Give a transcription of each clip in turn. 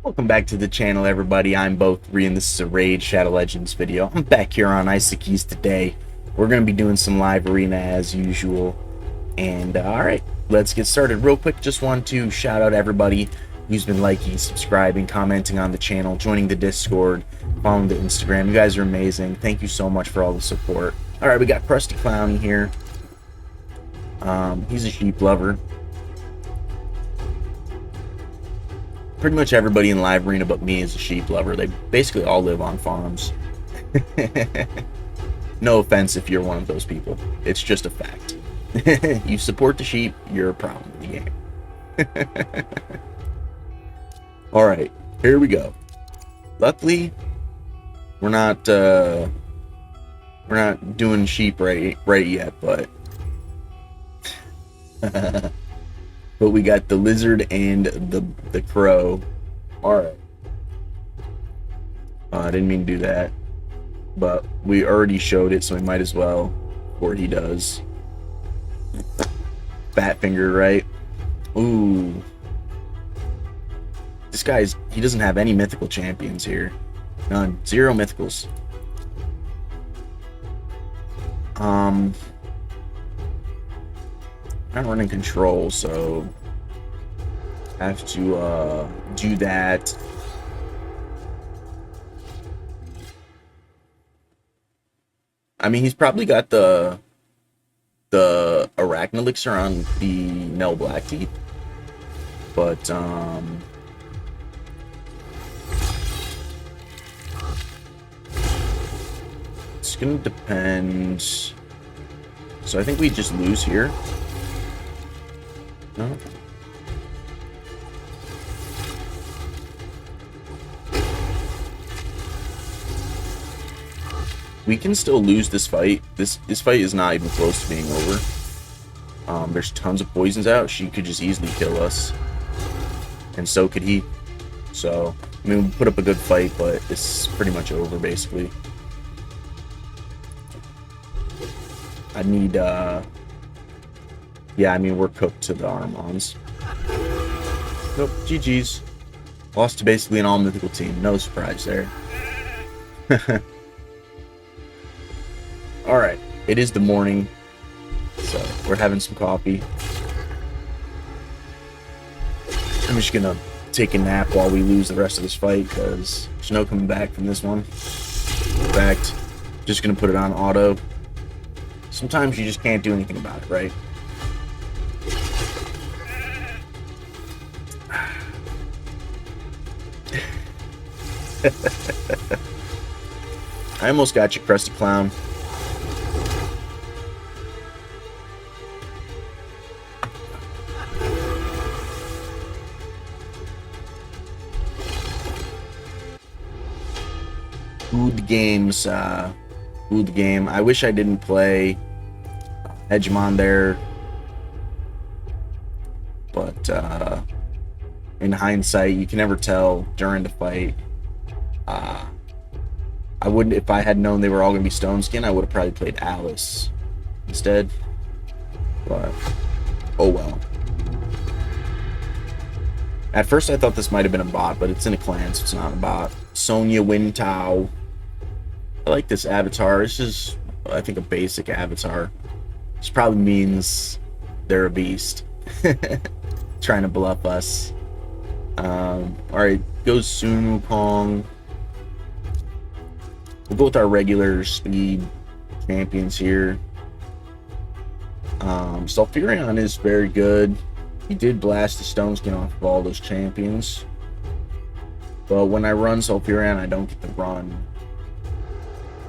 Welcome back to the channel, everybody. I'm Both3, and this is a Raid Shadow Legends video. I'm back here on Isokeis today. We're going to be doing some live arena as usual. And, alright, let's get started. Real quick, just want to shout out everybody who's been liking, subscribing, commenting on the channel, joining the Discord, following the Instagram. You guys are amazing. Thank you so much for all the support. Alright, we got Krusty Clowny here. He's a sheep lover. Pretty much everybody in live arena but me is a sheep lover. They basically all live on farms. No offense if you're one of those people. It's just a fact. You support the sheep, you're a problem in the game. Alright, here we go. Luckily, we're not doing sheep right yet, but but we got the lizard and the crow. Alright. I didn't mean to do that. But we already showed it, so we might as well before he does. Fat finger, right? Ooh. This guy's, he doesn't have any mythical champions here. None. 0 mythicals. I'm running control, so I have to do that. I mean, he's probably got the arachne elixir on the Nell Blackteeth, but it's gonna depend. So I think we just lose here. No. We can still lose this fight. This fight is not even close to being over. There's tons of poisons out. She could just easily kill us, and so could he. So I mean, we put up a good fight, but it's pretty much over basically. I need yeah, I mean, we're cooked to the Armons. Nope, GG's. Lost to basically an all-mythical team. No surprise there. Alright, it is the morning, so we're having some coffee. I'm just gonna take a nap while we lose the rest of this fight, because there's no coming back from this one. In fact, just gonna put it on auto. Sometimes you just can't do anything about it, right? I almost got you, Krusty Clown. Ooh, the games. Ooh, the game. I wish I didn't play Hegemon there, but in hindsight, you can never tell during the fight. I wouldn't, if I had known they were all gonna be Stone Skin, I would have probably played Alice instead. But oh well. At first, I thought this might have been a bot, but it's in a clan, so it's not a bot. Sonya Wintao. I like this avatar. This is, I think, a basic avatar. This probably means they're a beast. Trying to bluff us. Alright, goes Sun Wukong. We'll go with our regular speed champions here. Sulfurion is very good. He did blast the Stone Skin off of all those champions. But when I run Sulfurion, I don't get to run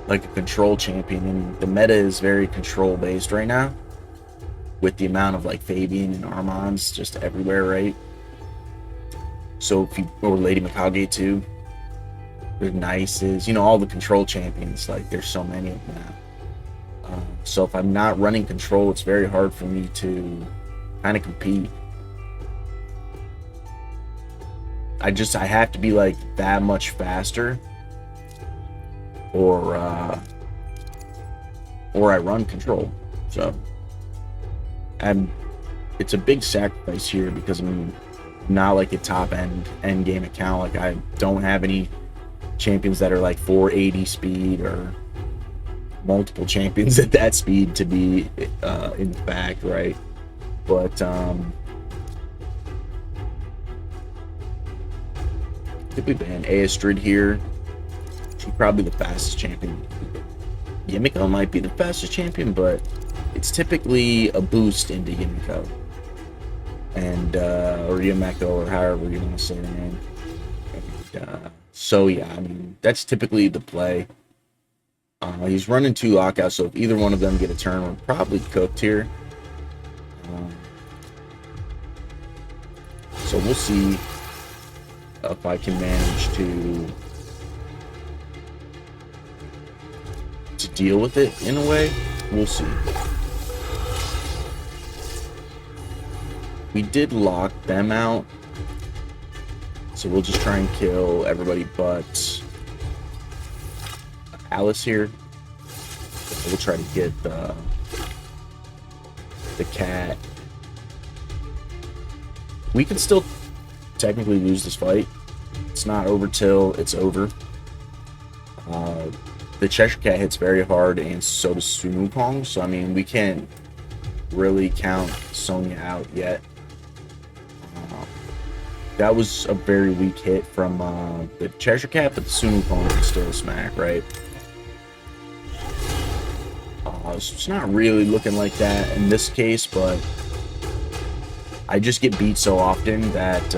like a control champion. And the meta is very control based right now, with the amount of like Fabian and Armons just everywhere, right? So if you, or Lady Mikage too. There's Nices, you know, all the control champions, like there's so many of them now. So if I'm not running control, it's very hard for me to kind of compete. I have to be like that much faster, or I run control. So it's a big sacrifice here, because I mean, not like a top end game account. Like I don't have any champions that are like 480 speed or multiple champions at that speed to be in the back, right? But typically ban Astrid here. She's probably the fastest champion. Yimiko might be the fastest champion, but it's typically a boost into Yimiko. And or Yumeko, or however you want to say the name. And, so yeah, I mean that's typically the play. He's running 2 lockouts, so if either one of them get a turn, we're probably cooked here. So we'll see if I can manage to deal with it in a way. We'll see. We did lock them out, so we'll just try and kill everybody but Alice here. We'll try to get the cat. We can still technically lose this fight. It's not over till it's over. The Cheshire Cat hits very hard, and so does Sumu Kong. So I mean, we can't really count Sonya out yet. That was a very weak hit from the Cheshire Cat, but the Sumu Kong is still a smack, right? It's not really looking like that in this case, but I just get beat so often that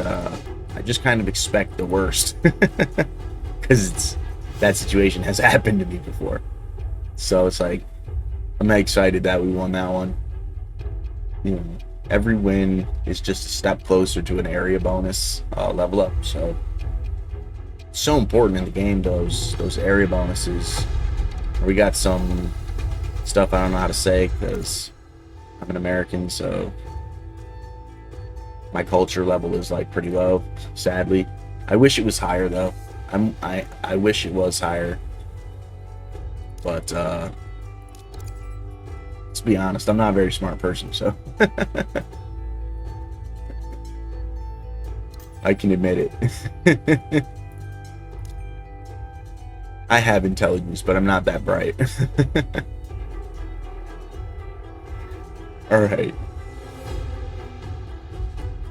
I just kind of expect the worst. Because that situation has happened to me before. So it's like, I'm excited that we won that one. You know, every win is just a step closer to an area bonus level up. So it's so important in the game, those area bonuses. We got some stuff I don't know how to say because I'm an American, so my culture level is like pretty low, sadly. I wish it was higher though. I wish it was higher. But let's be honest, I'm not a very smart person, so I can admit it. I have intelligence, but I'm not that bright. Alright.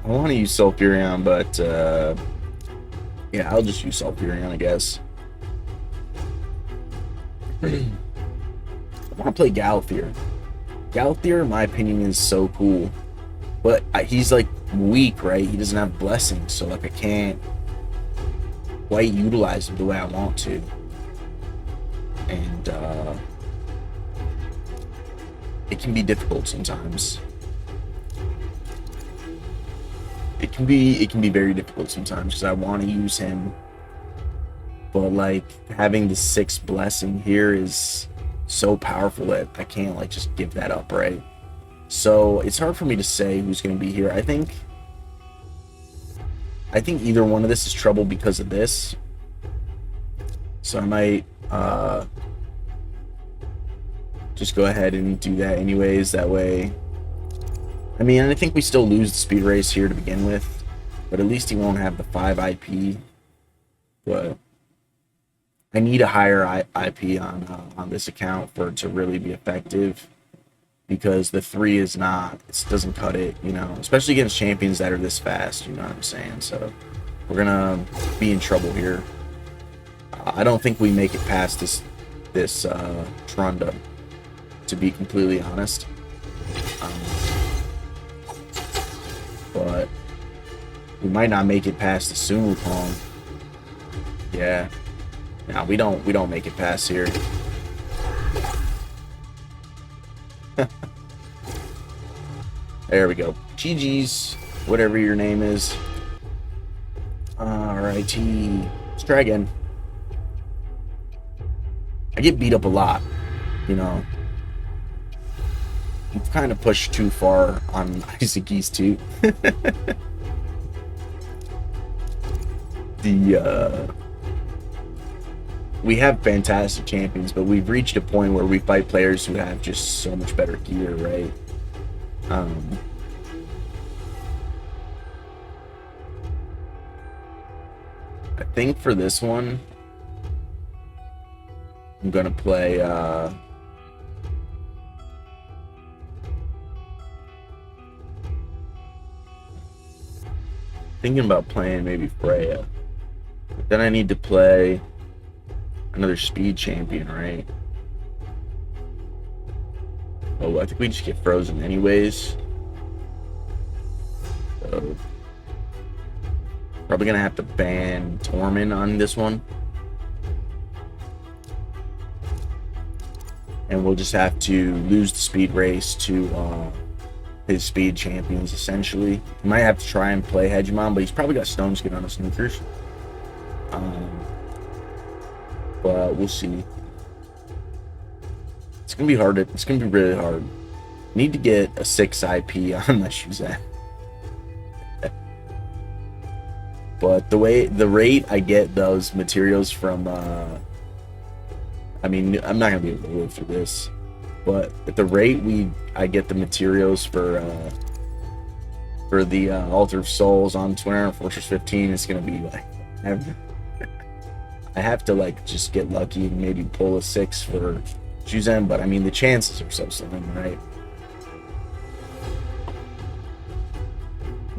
I want to use Sulfurion, but yeah, I'll just use Sulfurion, I guess. I want to play Galthier. Galthier, in my opinion, is so cool. But he's like weak, right? He doesn't have blessings, so like I can't quite utilize him the way I want to. And it can be difficult sometimes. It can be very difficult sometimes because I want to use him, but like having the 6th blessing here is so powerful that I can't like just give that up, right? So it's hard for me to say who's going to be here. I think either one of this is trouble because of this. So I might just go ahead and do that anyways. That way, I mean, I think we still lose the speed race here to begin with, but at least he won't have the 5 IP. But I need a higher IP on this account for it to really be effective, because the 3 is not, it doesn't cut it, you know, especially against champions that are this fast, you know what I'm saying? So we're gonna be in trouble here. I don't think we make it past this Trunda, to be completely honest. But we might not make it past the Sumu Kong. Yeah. No, we don't make it past here. There we go. GG's, whatever your name is. Alrighty. Let's try again. I get beat up a lot, you know. We've kind of pushed too far on Isokeis too. We have fantastic champions, but we've reached a point where we fight players who have just so much better gear, right? I think for this one, I'm gonna play thinking about playing maybe Freya. But then I need to play another speed champion, right? Oh, I think we just get frozen anyways. So probably gonna have to ban Tormund on this one. And we'll just have to lose the speed race to his speed champions, essentially. He might have to try and play Hegemon, but he's probably got Stone Skin on his sneakers. But we'll see. It's gonna be hard. It's gonna be really hard. Need to get a 6 IP on my Shuzan. But the rate I get those materials from, I mean, I'm not gonna be able to live through this. But at the rate I get the materials for the Altar of Souls on Twin Iron Fortress 15, it's gonna be like I have to like just get lucky and maybe pull a 6 for Shuzan, but I mean the chances are so slim, right?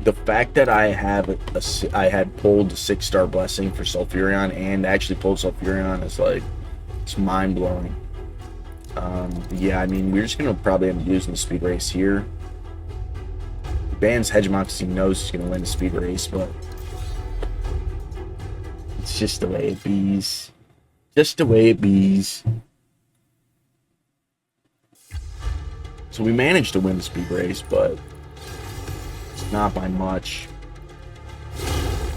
The fact that I had pulled a 6-star blessing for Sulfurion and actually pulled Sulfurion is like, it's mind blowing. Yeah, I mean, we're just gonna probably end up losing the speed race here. He bans Hegemon because he knows he's gonna win the speed race, but it's just the way it bees. Just the way it bees. So we managed to win the speed race, but it's not by much.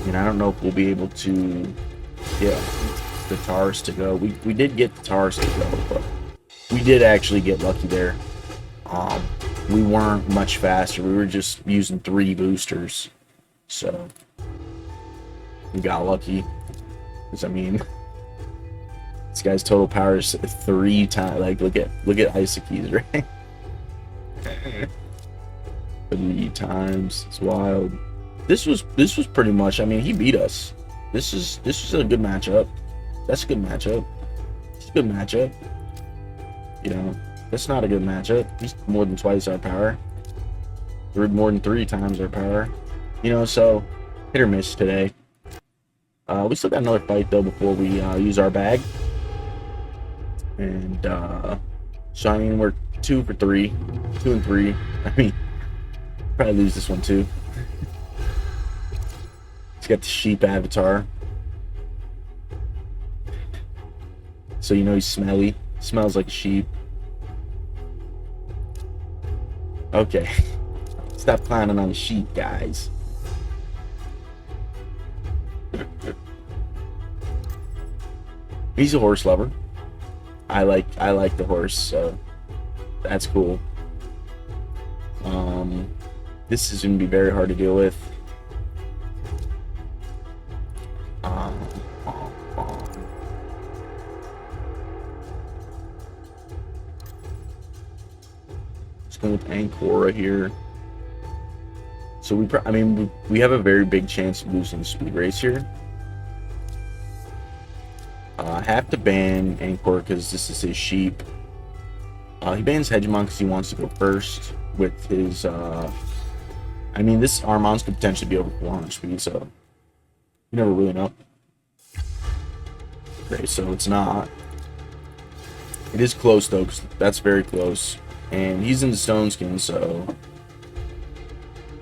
And I don't know if we'll be able to get the Tars to go. We did get the Tars to go, but we did actually get lucky there. We weren't much faster. We were just using 3 boosters, so we got lucky. Because I mean, this guy's total power is 3 times. Like, look at Isokeis, right? 3 times. It's wild. This was pretty much. I mean, he beat us. This was a good matchup. That's a good matchup. It's a good matchup. You know, that's not a good matchup. He's more than twice our power. We're more than 3 times our power. You know, so hit or miss today. We still got another fight though before we use our bag. And so I mean, we're 2 for 3, 2 and 3. I mean, probably lose this one too. He's got the sheep avatar, so you know he's smelly. Smells like a sheep. Okay. Stop climbing on the sheep, guys. He's a horse lover. I like the horse, so that's cool. This is gonna be very hard to deal with. Let's go with Ancora here. So we have a very big chance of losing the speed race here. I have to ban Ancora because this is his sheep. He bans Hegemon because he wants to go first with his. I mean, this Armons could potentially be over 400 speed, so you never really know. Okay, so it's not. It is close though, because that's very close, and he's in the Stone Skin, so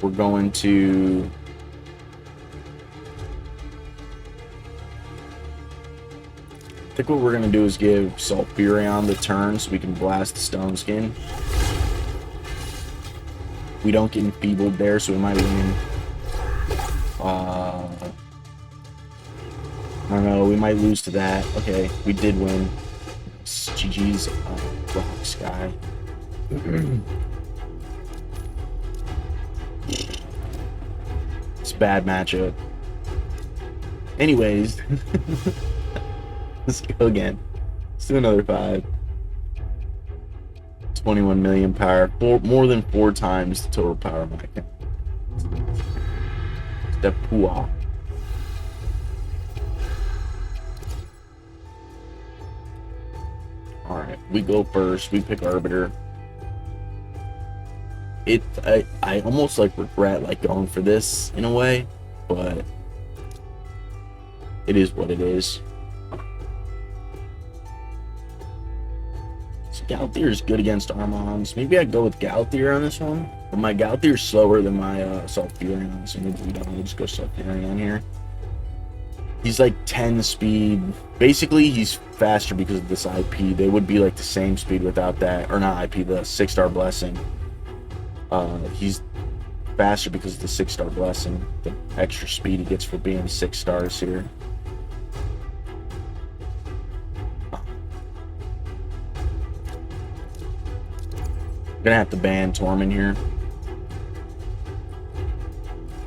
we're going to. I think what we're going to do is give Sulfurion the turn so we can blast the Stone Skin. We don't get enfeebled there, so we might win. I don't know, we might lose to that. Okay, we did win. GG's Rock Sky. It's a bad matchup. Anyways. Let's go again. Let's do another 5. 21 million power. More than 4 times the total power of my account. Step Pua. Alright, we go first. We pick Arbiter. I almost like regret like going for this in a way, but it is what it is. So Galthier is good against Armons. Maybe I'd go with Galthier on this one, but my Galthier is slower than my Sulfurion, so maybe we don't. We'll just go Sulfurion here. He's like 10 speed. Basically, he's faster because of this IP. They would be like the same speed without that, or not IP, the 6-star blessing. He's faster because of the 6-star blessing, the extra speed he gets for being 6 stars here. I'm gonna have to ban Tormund here.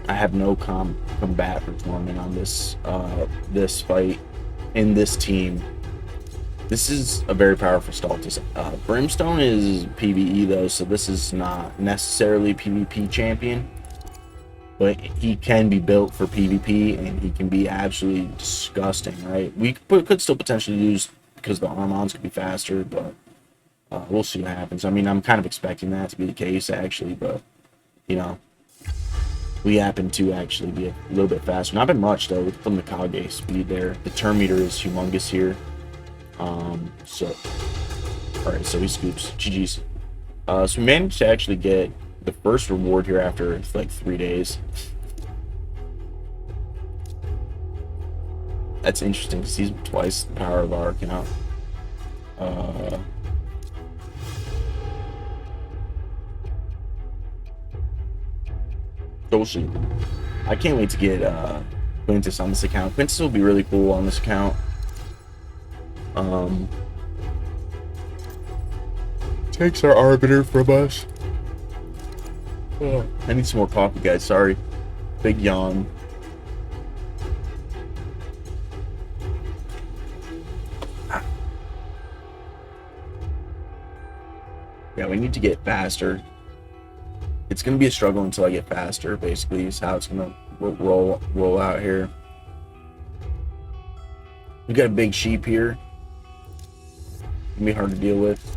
I have no combat for Tormund on this this fight in this team. This is a very powerful Stultus. Brimstone is PvE though, so this is not necessarily PvP champion, but he can be built for PvP and he can be absolutely disgusting, right? We could still potentially lose because the Armons could be faster, but we'll see what happens. I mean, I'm kind of expecting that to be the case actually, but you know, we happen to actually be a little bit faster. Not been much though from the Kage speed there. The turn meter is humongous here. So alright, so he scoops. GG's. So we managed to actually get the first reward here after like 3 days. That's interesting because he's twice the power of our account. So we'll see. I can't wait to get Quintus on this account. Quintus will be really cool on this account. Takes our Arbiter from us. Oh, I need some more coffee, guys. Sorry. Big yawn. Yeah, we need to get faster. It's going to be a struggle until I get faster, basically, is how it's going to roll out here. We got a big sheep here. It's going to be hard to deal with.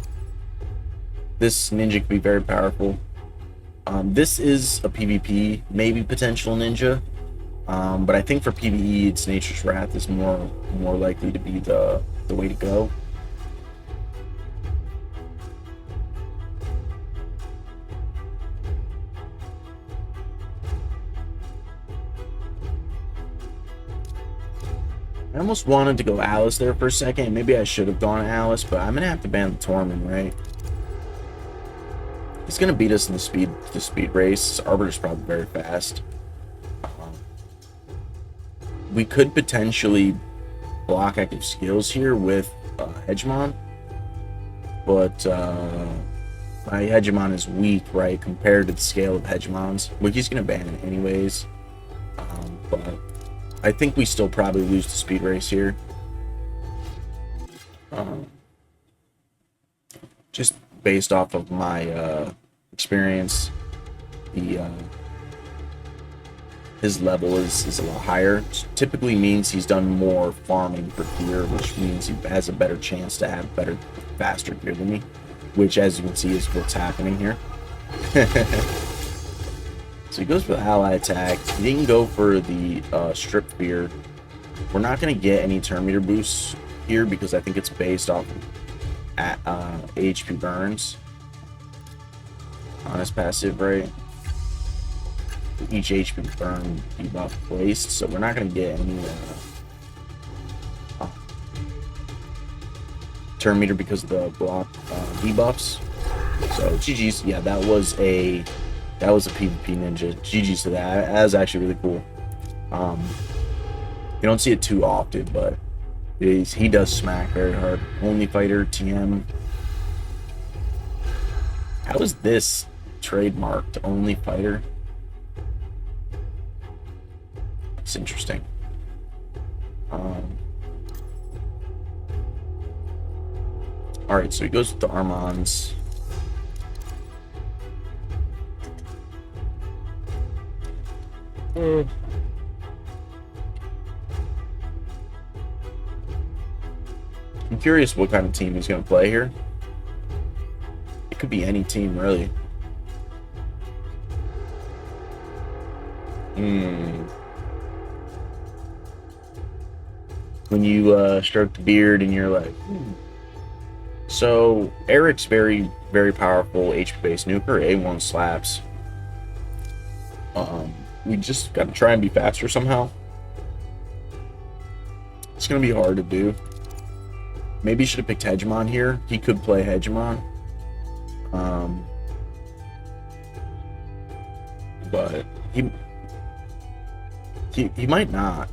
This ninja could be very powerful. This is a PvP, maybe potential ninja. But I think for PvE, its Nature's Wrath is more likely to be the way to go. I almost wanted to go Alice there for a second. Maybe I should have gone Alice, but I'm gonna have to ban the Tormund, right? He's gonna beat us in the speed race. Arbiter's probably very fast. We could potentially block active skills here with Hegemon, but my Hegemon is weak, right, compared to the scale of Hegemons. Well, he's gonna ban it anyways, but I think we still probably lose the speed race here. Just based off of my experience, his level is a lot higher. Typically means he's done more farming for gear, which means he has a better chance to have faster gear than me, which, as you can see, is what's happening here. So he goes for the ally attack. He didn't go for the strip fear. We're not going to get any turn meter boosts here because I think it's based off of HP burns on his passive, right? Each HP burn debuff placed, so we're not going to get any turn meter because of the block debuffs. So GG's. Yeah, that was a PvP ninja. GG's to that. That was actually really cool. You don't see it too often, but he does smack very hard. Only fighter, TM. How is this trademarked? Only fighter? It's interesting. Alright, so he goes with the Armons. I'm curious what kind of team he's going to play here. It could be any team, really. When you stroke the beard and you're like, So, Eric's very, very powerful HP-based nuker. A1 slaps. We just got to try and be faster somehow. It's going to be hard to do. Maybe should have picked Hegemon here. He could play Hegemon. But he might not.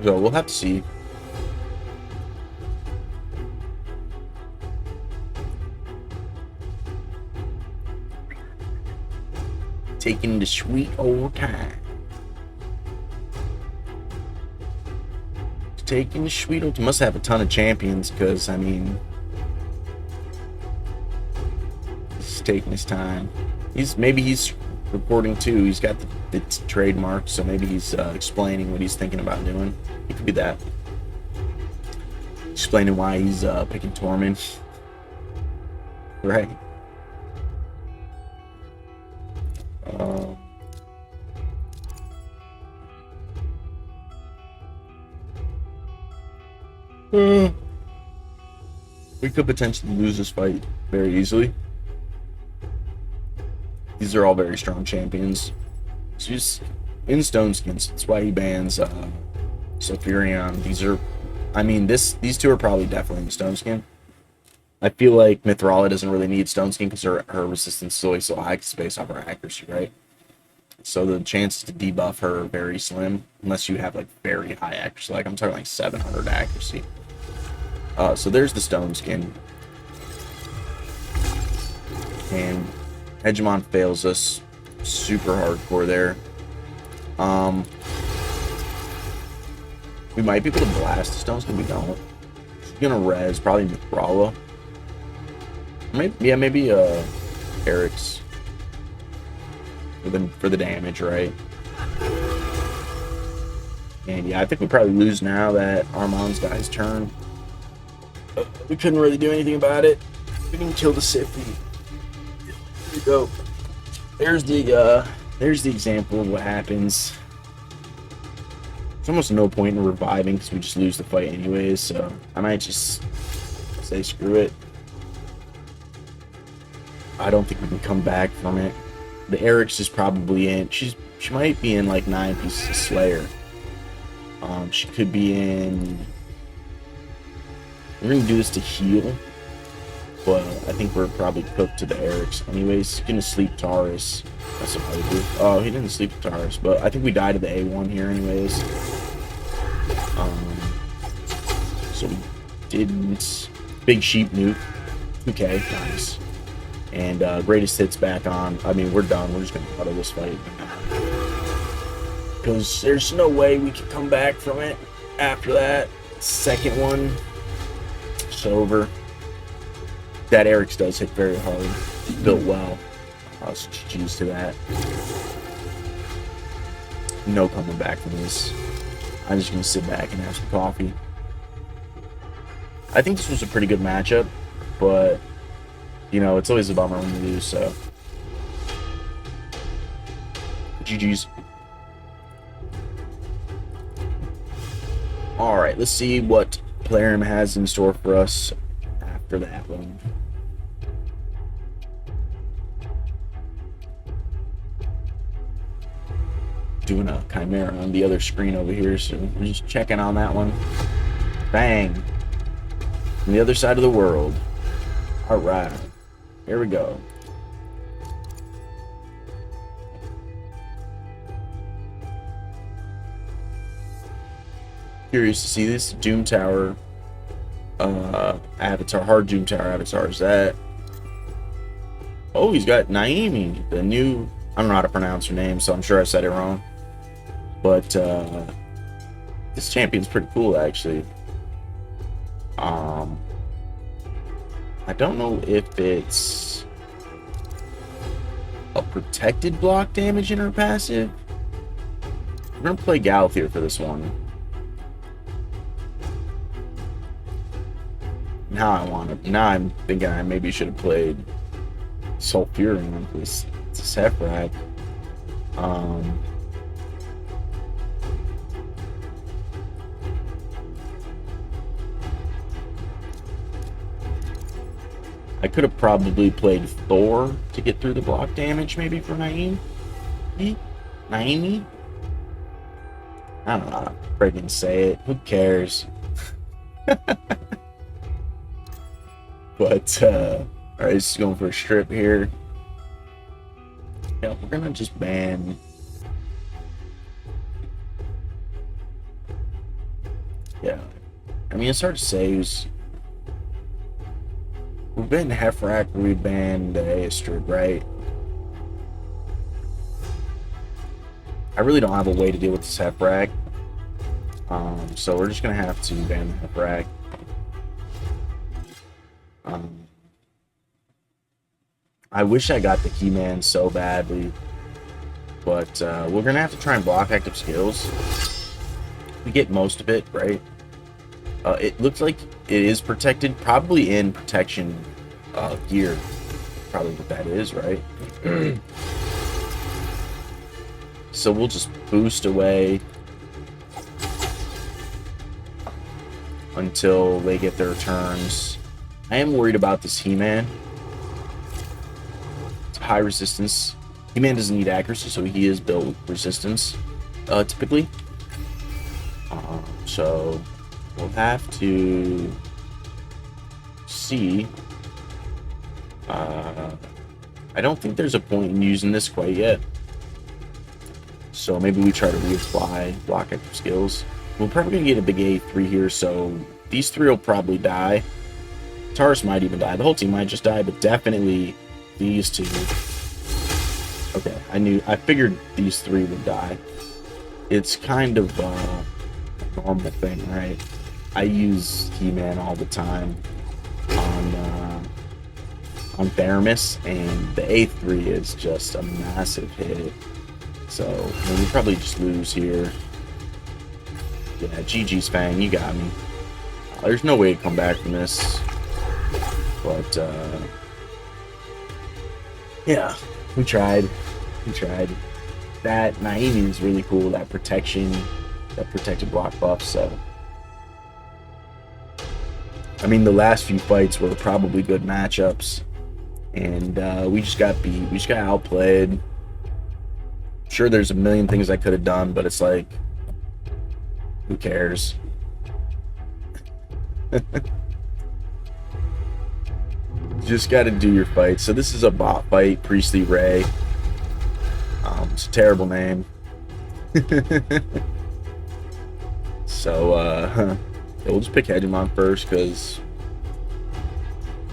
So we'll have to see. Taking the sweet old time. Taking the sweet old time. Must have a ton of champions because, I mean, he's taking his time. Maybe he's recording too. He's got the trademark, so maybe he's explaining what he's thinking about doing. It could be that. Explaining why he's picking Torment. Right. We could potentially lose this fight very easily. These are all very strong champions. So just in stone skins. That's why he bans Sulfurion. These are, I mean, these two are probably definitely in stone skin. I feel like Mithrala doesn't really need stone skin because her resistance is always so high because it's based off her accuracy, right? So the chances to debuff her are very slim unless you have like very high accuracy. Like I'm talking like 700 accuracy. So there's the stone skin. And Hegemon fails us super hardcore there. We might be able to blast the stone skin, we don't. She's gonna res, probably Mithrala. Maybe Eric's for the damage, right? And yeah, I think we probably lose now that Armand's got his turn. We couldn't really do anything about it. We didn't kill the Sifty. Here we go. There's the example of what happens. There's almost no point in reviving because we just lose the fight anyways, so I might just say screw it. I don't think we can come back from it. The Eric's is probably in. She might be in like 9 pieces of Slayer. She could be in. We're gonna do this to heal, but I think we're probably cooked to the Eric's. Anyways, he's gonna sleep Taurus. That's what I do. Oh, he didn't sleep Taurus, but I think we died to the A1 here anyways. So we didn't. Big sheep nuke. 2K, nice. And greatest hits back on. I mean, we're done. We're just gonna auto this fight because there's no way we can come back from it after that second one. It's over. That Eric's does hit very hard. Built well. So GG's to that. No coming back from this. I'm just gonna sit back and have some coffee. I think this was a pretty good matchup, but you know, it's always a bummer when you lose, so. GG's. Alright, let's see what Plarium has in store for us after that one. Doing a Chimera on the other screen over here, so we're just checking on that one. Bang! On the other side of the world. Alright. Here we go. Curious to see this Doom Tower avatar, hard Doom Tower avatar. Is that? Oh, he's got Naomi, the new. I don't know how to pronounce her name, so I'm sure I said it wrong. But this champion's pretty cool, actually. I don't know if it's a protected block damage in her passive. We're gonna play Galthier for this one. Now I want to. Now I'm thinking I maybe should have played Sulfurion with this Hefrak. I could have probably played Thor to get through the block damage, maybe for Naeem. Naeemi? I don't know how to friggin' say it. Who cares? But, alright, this is going for a strip here. Yeah, we're gonna just ban. Yeah. I mean, it's hard to say who's. We've banned Hefrak, we banned Aestrud, right? I really don't have a way to deal with this Hefrak. So we're just gonna have to ban the Hefrak. I wish I got the Keyman so badly, but we're gonna have to try and block active skills. We get most of it, right? It looks like it is protected, probably in protection gear. Probably what that is, right? So we'll just boost away until they get their turns. I am worried about this He-Man. It's high resistance. He-Man doesn't need accuracy, so he is built with resistance, typically. So we'll have to see. I don't think there's a point in using this quite yet. So maybe we try to reapply block active skills. We're probably going to get a big A3 here, so these three will probably die. Taurus might even die. The whole team might just die, but definitely these two. Okay, I figured these three would die. It's kind of a normal thing, right? I use He-Man all the time on Theramis, and the A3 is just a massive hit. So we'll probably just lose here. Yeah, GG's Fang, you got me. There's no way to come back from this. But yeah, we tried. We tried. That Naeemi is really cool. That protection, that protected block buff. So I mean, the last few fights were probably good matchups, and we just got beat. We just got outplayed. Sure, there's a million things I could have done, but it's like, who cares? Just got to do your fight. So this is a bot fight, Priestly Ray. It's a terrible name. So yeah, we'll just pick Hegemon first because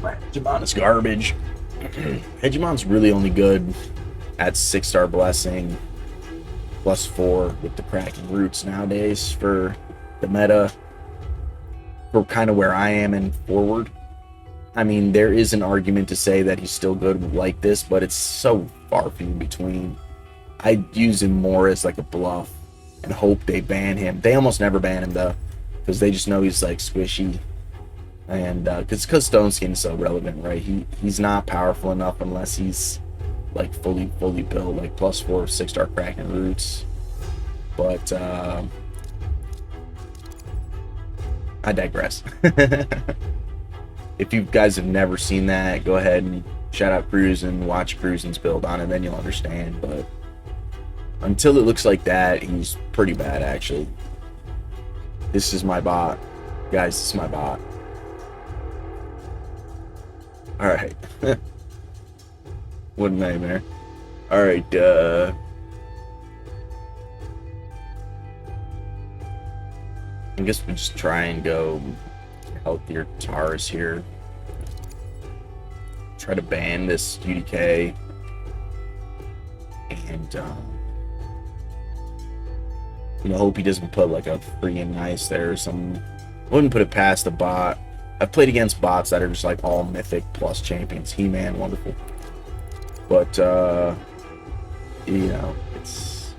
Hegemon is garbage. Hegemon's really only good at 6-star blessing +4 with the Kraken roots nowadays for the meta, for kind of where I am and forward. I mean, there is an argument to say that he's still good like this, but it's so far few between. I'd use him more as like a bluff and hope they ban him. They almost never ban him though, because they just know he's like squishy, and because Stone Skin is so relevant, right? He's not powerful enough unless he's like fully built, like +4 6-star Kraken roots. But I digress. If you guys have never seen that, go ahead and shout out Cruz and watch Cruisin's build on it, then you'll understand. But until it looks like that, he's pretty bad actually. This is my bot. Guys, this is my bot. Alright. What a nightmare. Alright, I guess we just try and go healthier Taurus here. Try to ban this UDK. And, you know, hope he doesn't put like a freaking nice there or something. Wouldn't put it past the bot. I've played against bots that are just like all mythic plus champions. He-Man, wonderful. But, you know, it's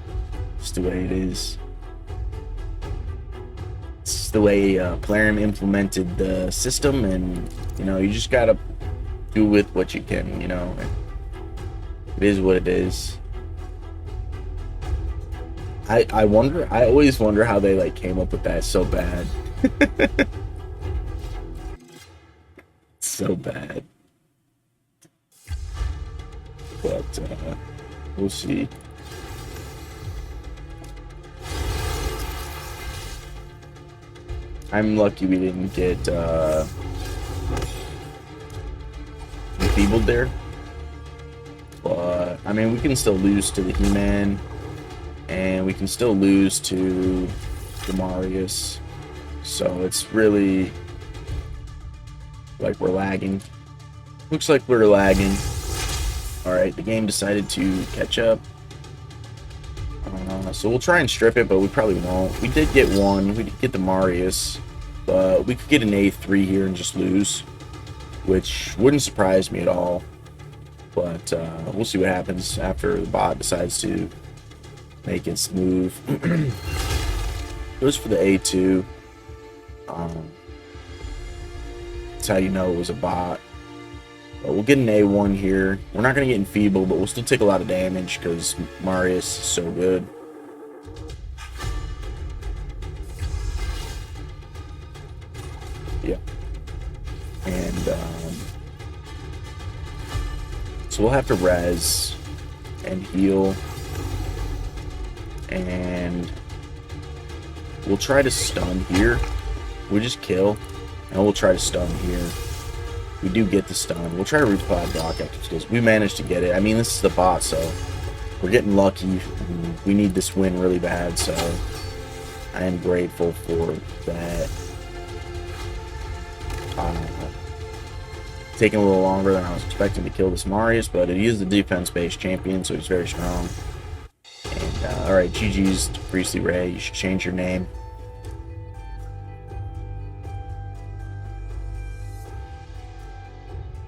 just the way it is. the way Plarium implemented the system, and you know, you just gotta do with what you can. You know, it is what it is. I wonder. I always wonder how they like came up with that so bad. So bad. But we'll see. I'm lucky we didn't get enfeebled there. But I mean, we can still lose to the He-Man, and we can still lose to the Marius. So it's really like we're lagging. Looks like we're lagging. Alright, the game decided to catch up. So we'll try and strip it, but we probably won't. We did get one. We did get the Marius. But we could get an A3 here and just lose, which wouldn't surprise me at all. But we'll see what happens after the bot decides to make its move. Goes for the A2. That's how you know it was a bot. But we'll get an A1 here. We're not going to get enfeebled, but we'll still take a lot of damage because Marius is so good. Yeah. And so we'll have to res and heal. And we'll try to stun here. We'll just kill. And we'll try to stun here. We do get the stun. We'll try to reapply block after because we managed to get it. I mean, this is the bot, so we're getting lucky. We need this win really bad, so I am grateful for that. Taking a little longer than I was expecting to kill this Marius, but he is the defense-based champion, so he's very strong. And alright, GG's to Priestley Ray. You should change your name.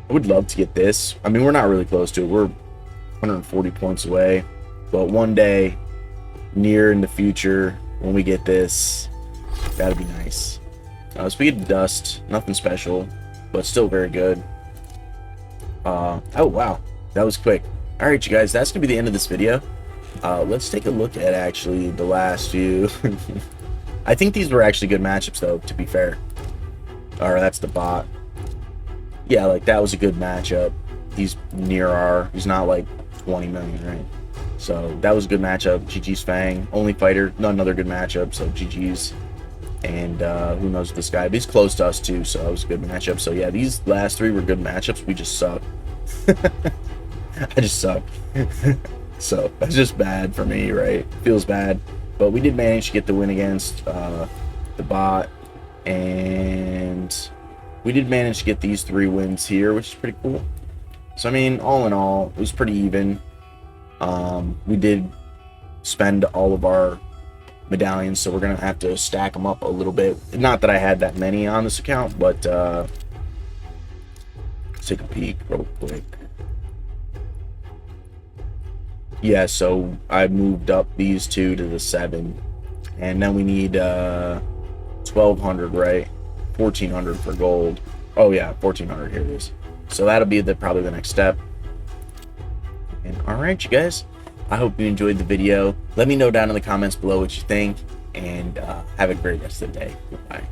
I would love to get this. I mean, we're not really close to it. We're 140 points away. But one day, near in the future, when we get this, that'd be nice. Speed of Dust, nothing special, but still very good. Oh, wow. That was quick. Alright, you guys, that's going to be the end of this video. Let's take a look at, actually, the last few. I think these were actually good matchups, though, to be fair. Alright, that's the bot. Yeah, like, that was a good matchup. He's near our... He's not, like, 20 million, right? So, that was a good matchup. GG's Fang. Only fighter. Not another good matchup, so GG's. And, who knows this guy. But he's close to us, too, so that was a good matchup. So, yeah, these last three were good matchups. We just suck. I just suck. So, that's just bad for me, right? Feels bad. But we did manage to get the win against the bot. And... we did manage to get these 3 wins here, which is pretty cool. So, I mean, all in all, it was pretty even. We did spend all of our medallions, so we're going to have to stack them up a little bit. Not that I had that many on this account, but let's take a peek real quick. Yeah, so I moved up these 2 to the 7. And then we need 1,200, right? 1,400 for gold. Oh yeah, 1,400, here it is. So that'll be probably the next step. And alright, you guys, I hope you enjoyed the video. Let me know down in the comments below what you think, and have a great rest of the day. Goodbye.